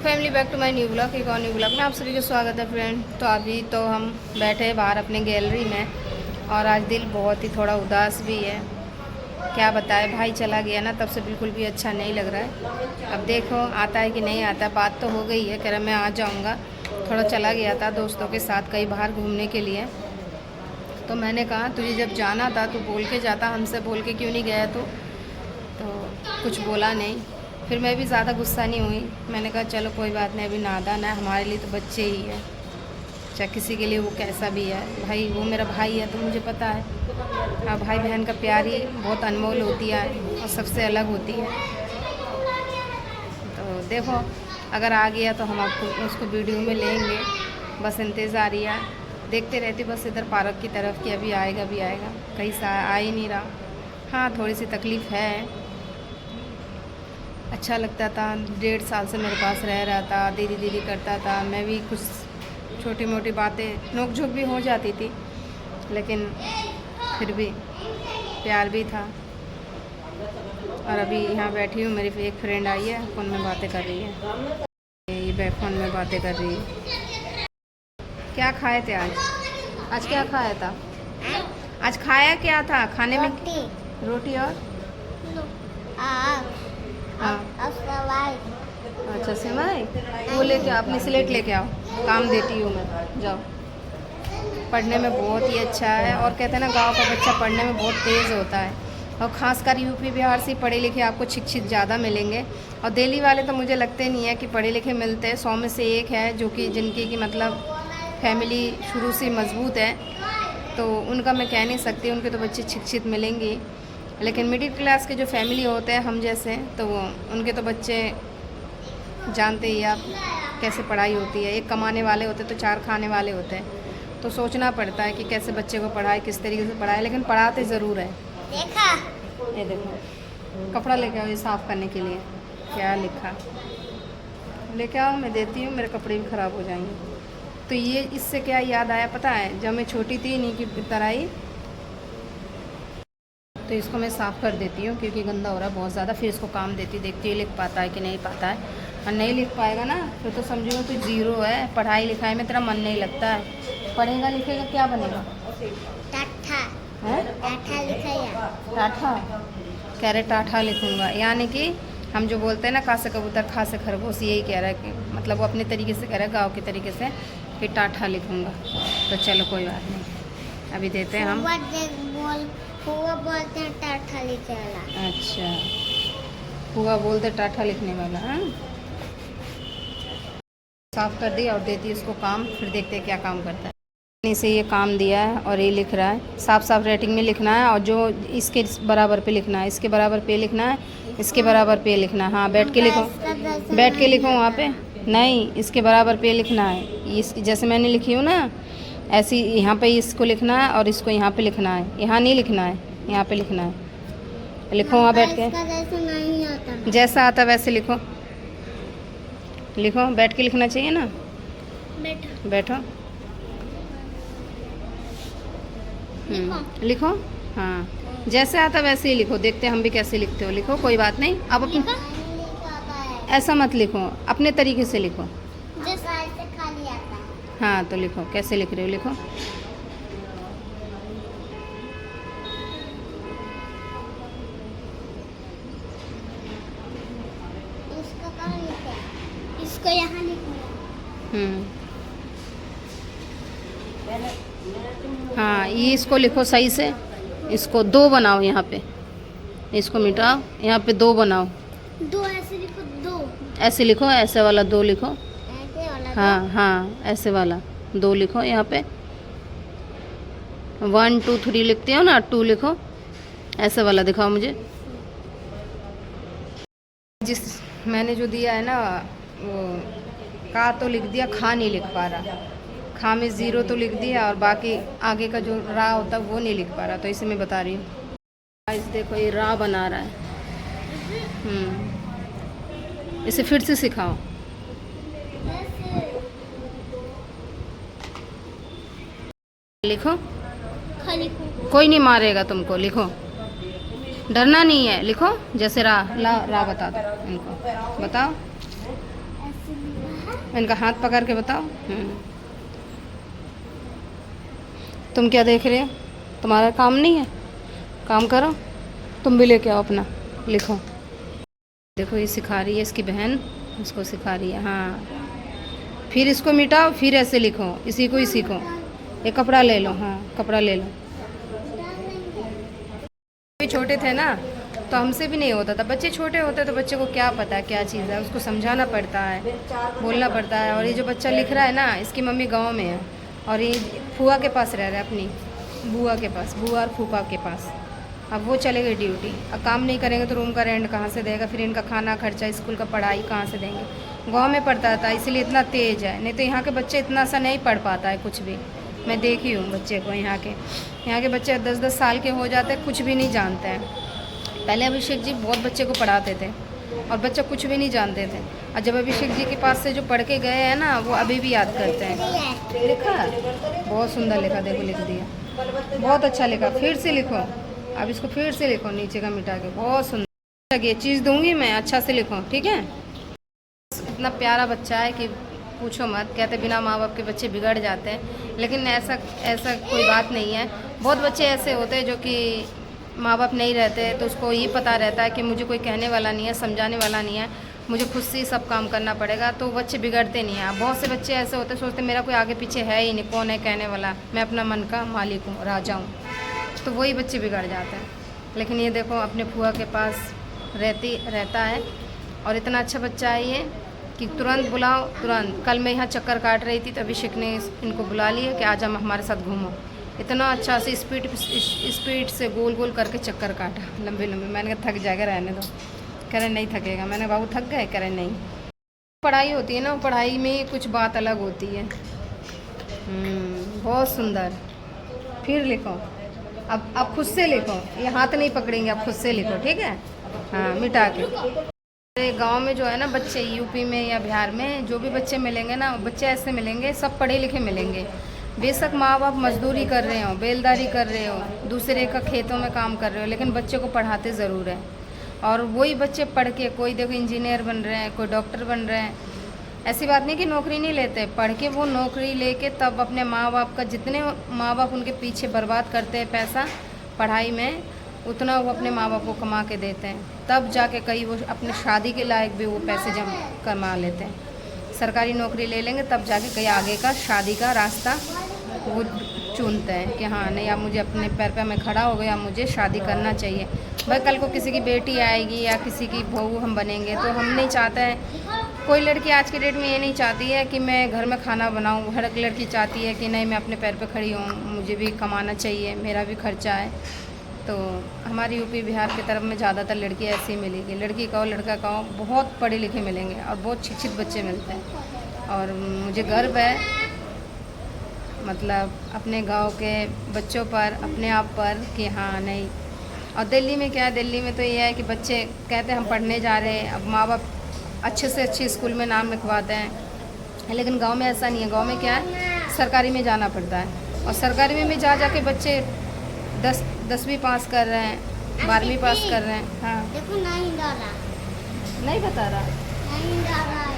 Family back to my new blog. एक और new blog में आप सभी का स्वागत है फ्रेंड। तो अभी तो हम बैठे हैं बाहर अपने गैलरी में और आज दिल बहुत ही थोड़ा उदास भी है। क्या बताए, भाई चला गया ना, तब से बिल्कुल भी अच्छा नहीं लग रहा है। अब देखो आता है कि नहीं आता। बात तो हो गई है, कह रहा मैं आ जाऊँगा। थोड़ा चला गया था दोस्तों के साथ कहीं बाहर घूमने के लिए। तो मैंने कहा तुझे जब जाना था तो बोल के जाता, हमसे बोल के क्यों नहीं गया तो कुछ बोला नहीं। फिर मैं भी ज़्यादा गुस्सा नहीं हुई। मैंने कहा चलो कोई बात नहीं, अभी नादान है, हमारे लिए तो बच्चे ही है, चाहे किसी के लिए वो कैसा भी है। भाई वो मेरा भाई है तो मुझे पता है। हाँ, भाई बहन का प्यार ही बहुत अनमोल होती है और सबसे अलग होती है। तो देखो अगर आ गया तो हम आपको उसको वीडियो में लेंगे, बस इंतज़ार ही है। देखते रहते बस इधर पार्क की तरफ कि अभी आएगा भी आएगा, कहीं से आ ही नहीं रहा। हाँ थोड़ी सी तकलीफ़ है। अच्छा लगता था, 1.5 साल से मेरे पास रह रहा था, दीदी दीदी करता था। मैं भी कुछ छोटी मोटी बातें नोक झोंक भी हो जाती थी, लेकिन फिर भी प्यार भी था। और अभी यहाँ बैठी हूँ, मेरी एक फ्रेंड आई है, फ़ोन में बातें कर रही है। ये फ़ोन में बातें कर रही है। क्या खाए थे आज? आज क्या खाया था? आज खाया क्या था खाने में? रोटी और हाँ अच्छा सिवाय। वो लेके अपनी स्लेट लेके आओ, काम देती हूँ मैं, जाओ। पढ़ने में बहुत ही अच्छा है और कहते हैं ना गांव का बच्चा पढ़ने में बहुत तेज़ होता है। और ख़ासकर यूपी बिहार से पढ़े लिखे आपको शिक्षित ज़्यादा मिलेंगे। और दिल्ली वाले तो मुझे लगते नहीं है कि पढ़े लिखे मिलते हैं। 100 में से एक है जो कि जिनकी की मतलब फैमिली शुरू से मजबूत है, तो उनका मैं कह नहीं सकती, उनके तो बच्चे शिक्षित मिलेंगे। लेकिन मिडिल क्लास के जो फैमिली होते हैं हम जैसे, तो वो उनके तो बच्चे जानते ही आप कैसे पढ़ाई होती है। एक कमाने वाले होते तो 4 खाने वाले होते हैं। तो सोचना पड़ता है कि कैसे बच्चे को पढ़ाए, किस तरीके से पढ़ाए, लेकिन पढ़ाते ज़रूर है। देखा ये देखो, कपड़ा लेके आओ ये साफ़ करने के लिए। क्या लिखा लेके आओ, मैं देती हूँ, मेरे कपड़े भी ख़राब हो जाएंगे। तो ये इससे क्या याद आया पता है, जब मैं छोटी थी इन्हीं की तरह ही, तो इसको मैं साफ़ कर देती हूँ क्योंकि गंदा हो रहा है बहुत ज़्यादा। फिर इसको काम देती, देखती है लिख पाता है कि नहीं पाता है। और नहीं लिख पाएगा ना फिर तो समझो तो ज़ीरो है। पढ़ाई लिखाई में तेरा मन नहीं लगता है। पढ़ेगा लिखेगा क्या बनेगा? टाठा है, टाठा लिखेगा। टाठा कह रहे टाठा लिखूँगा, यानी कि हम जो बोलते हैं ना का से कबूतर खा से खरगोश, यही कह रहा है कि मतलब वो अपने तरीके से कह रहा है गाँव के तरीके से कि टाठा लिखूँगा। तो चलो कोई बात नहीं, अभी देते हैं हम। हुआ बोलते हैं टाठा लिखने वाला। अच्छा हुआ बोलते टाठा लिखने वाला। हाँ साफ़ कर दिया और देती इसको काम, फिर देखते हैं क्या काम करता है। इसे ये काम दिया है और ये लिख रहा है, साफ साफ रेटिंग में लिखना है। और जो इसके बराबर पे लिखना है, इसके बराबर पे लिखना है, इसके बराबर पे लिखना है। हाँ बैठ के लिखो, बैठ के लिखो वहाँ पे नहीं, इसके बराबर पे लिखना है। इस जैसे मैंने लिखी हूँ ना ऐसी यहाँ पे इसको लिखना है और इसको यहाँ पे लिखना है। यहाँ नहीं लिखना है, यहाँ पे लिखना है। लिखो वहाँ बैठ के, जैसा आता वैसे लिखो। लिखो बैठ के लिखना चाहिए ना, बैठो लिखो। हाँ जैसे आता वैसे ही लिखो, देखते हम भी कैसे लिखते हो। लिखो कोई बात नहीं, अब अपने ऐसा मत लिखो, अपने तरीके से लिखो। हाँ तो लिखो, कैसे लिख रहे हो लिखो। इसको यहाँ लिखो। हाँ ये इसको लिखो सही से, इसको 2 बनाओ, यहाँ पे इसको मिटाओ, यहाँ पे 2 बनाओ। 2 ऐसे लिखो, 2 ऐसे लिखो, ऐसे वाला 2 लिखो। ऐसे वाला हाँ हाँ ऐसे वाला 2 लिखो। यहाँ पे 1 2 3 लिखते हो ना, 2 लिखो। ऐसे वाला दिखाओ मुझे। जिस मैंने जो दिया है ना वो का तो लिख दिया, खा नहीं लिख पा रहा। खा में 0 तो लिख दिया और बाकी आगे का जो रा होता है वो नहीं लिख पा रहा, तो इसे मैं बता रही हूँ। इस देखो ये रा बना रहा है। इसे फिर से सिखाओ। लिखो, कोई नहीं मारेगा तुमको, लिखो। डरना नहीं है, लिखो। जैसे रा बता दो इनको, बताओ। इनका हाथ पकड़ के बताओ। तुम क्या देख रहे हो? तुम्हारा काम नहीं है? काम करो, तुम भी लेके आओ अपना, लिखो। देखो ये सिखा रही है इसकी बहन, इसको सिखा रही है। हाँ, फिर इसको मिटाओ, फिर ऐसे लिखो, इसी को ही सीखो। ये कपड़ा ले लो, हाँ कपड़ा ले लो। भी छोटे थे ना तो हमसे भी नहीं होता था। बच्चे छोटे होते तो बच्चे को क्या पता है क्या चीज़ है, उसको समझाना पड़ता है, बोलना पड़ता है। और ये जो बच्चा लिख रहा है ना, इसकी मम्मी गांव में है और ये फूआ के पास रह रहा है, अपनी बुआ के पास, बुआ और फूफा के पास। अब वो चले गए ड्यूटी, अब काम नहीं करेंगे तो रूम का रेंट कहाँ से देगा, फिर इनका खाना खर्चा, स्कूल का पढ़ाई कहाँ से देंगे। गाँव में पढ़ता था इसलिए इतना तेज़ है, नहीं तो यहाँ के बच्चे इतना सा नहीं पढ़ पाता है कुछ भी। मैं देखी हूँ बच्चे को, यहाँ के बच्चे 10-10 साल के हो जाते हैं, कुछ भी नहीं जानते हैं। पहले अभिषेक जी बहुत बच्चे को पढ़ाते थे और बच्चा कुछ भी नहीं जानते थे, और जब अभिषेक जी के पास से जो पढ़ के गए हैं ना, वो अभी भी याद करते हैं। लिखा बहुत सुंदर लिखा, देखो लिख दिया, बहुत अच्छा लिखा। फिर से लिखो, अब इसको फिर से लिखो नीचे का मिटा के, बहुत सुंदर। ये चीज़ दूंगी मैं, अच्छा से लिखो, ठीक है। इतना प्यारा बच्चा है कि पूछो मत। कहते बिना माँ बाप के बच्चे बिगड़ जाते हैं, लेकिन ऐसा ऐसा कोई बात नहीं है। बहुत बच्चे ऐसे होते हैं जो कि माँ बाप नहीं रहते तो उसको ये पता रहता है कि मुझे कोई कहने वाला नहीं है, समझाने वाला नहीं है, मुझे खुद से ही सब काम करना पड़ेगा, तो बच्चे बिगड़ते नहीं हैं। बहुत से बच्चे ऐसे होते सोचते मेरा कोई आगे पीछे है ही नहीं, कौन है कहने वाला, मैं अपना मन का मालिक हूँ, राजा हूँ, तो वही बच्चे बिगड़ जाते हैं। लेकिन ये देखो अपने फुआ के पास रहता है और इतना अच्छा बच्चा है ये कि तुरंत बुलाओ तुरंत। कल मैं यहाँ चक्कर काट रही थी तो अभिषेक ने इनको बुला लिया कि आज हम हमारे साथ घूमो। इतना अच्छा से स्पीड से गोल गोल करके चक्कर काटा, लंबे लंबे। मैंने कहा थक जाएगा, रहने दो। कह रहे नहीं थकेगा। मैंने बाबू थक गए? कह रहे नहीं। पढ़ाई होती है ना, पढ़ाई में कुछ बात अलग होती है। बहुत सुंदर। फिर लिखो, अब खुद से लिखो, ये हाथ नहीं पकड़ेंगे, अब खुद से लिखो, ठीक है। हाँ मिटा के। हमारे गांव में जो है ना बच्चे, यूपी में या बिहार में जो भी बच्चे मिलेंगे ना, बच्चे ऐसे मिलेंगे, सब पढ़े लिखे मिलेंगे। बेशक माँ बाप मजदूरी कर रहे हो, बेलदारी कर रहे हो, दूसरे का खेतों में काम कर रहे हो, लेकिन बच्चे को पढ़ाते ज़रूर है। और वही बच्चे पढ़ के कोई देखो इंजीनियर बन रहे हैं, कोई डॉक्टर बन रहे हैं। ऐसी बात नहीं कि नौकरी नहीं लेते, पढ़ के वो नौकरी लेके तब अपने माँ बाप का, जितने माँ बाप उनके पीछे बर्बाद करते हैं पैसा पढ़ाई में, उतना वो अपने माँ बाप को कमा के देते हैं। तब जाके कई वो अपने शादी के लायक भी वो पैसे जमा कमा लेते हैं। सरकारी नौकरी ले लेंगे तब जाके कहीं आगे का शादी का रास्ता वो चुनते हैं कि हाँ नहीं, अब मुझे अपने पैर पे मैं खड़ा हो गया, मुझे शादी करना चाहिए। भाई कल को किसी की बेटी आएगी या किसी की बहू हम बनेंगे, तो हम नहीं चाहते हैं। कोई लड़की आज के डेट में ये नहीं चाहती है कि मैं घर में खाना बनाऊँ। हर एक लड़की चाहती है कि नहीं, मैं अपने पैर पे खड़ी हूँ, मुझे भी कमाना चाहिए, मेरा भी खर्चा है। तो हमारी यूपी बिहार की तरफ में ज़्यादातर लड़की ऐसी मिलेगी। लड़की का हो लड़का का हो, बहुत पढ़े लिखे मिलेंगे और बहुत शिक्षित बच्चे मिलते हैं। और मुझे गर्व है मतलब अपने गांव के बच्चों पर, अपने आप पर कि हाँ नहीं। और दिल्ली में क्या है, दिल्ली में तो ये है कि बच्चे कहते हैं हम पढ़ने जा रहे हैं, अब माँ बाप अच्छे से अच्छे स्कूल में नाम लिखवाते हैं। लेकिन गांव में ऐसा नहीं है। गांव में क्या है, सरकारी में जाना पड़ता है, और सरकारी में भी जा के बच्चे 10वीं पास कर रहे हैं, 12वीं पास कर रहे हैं। हाँ देखो नहीं डाला, नहीं बता रहा, नहीं डाला।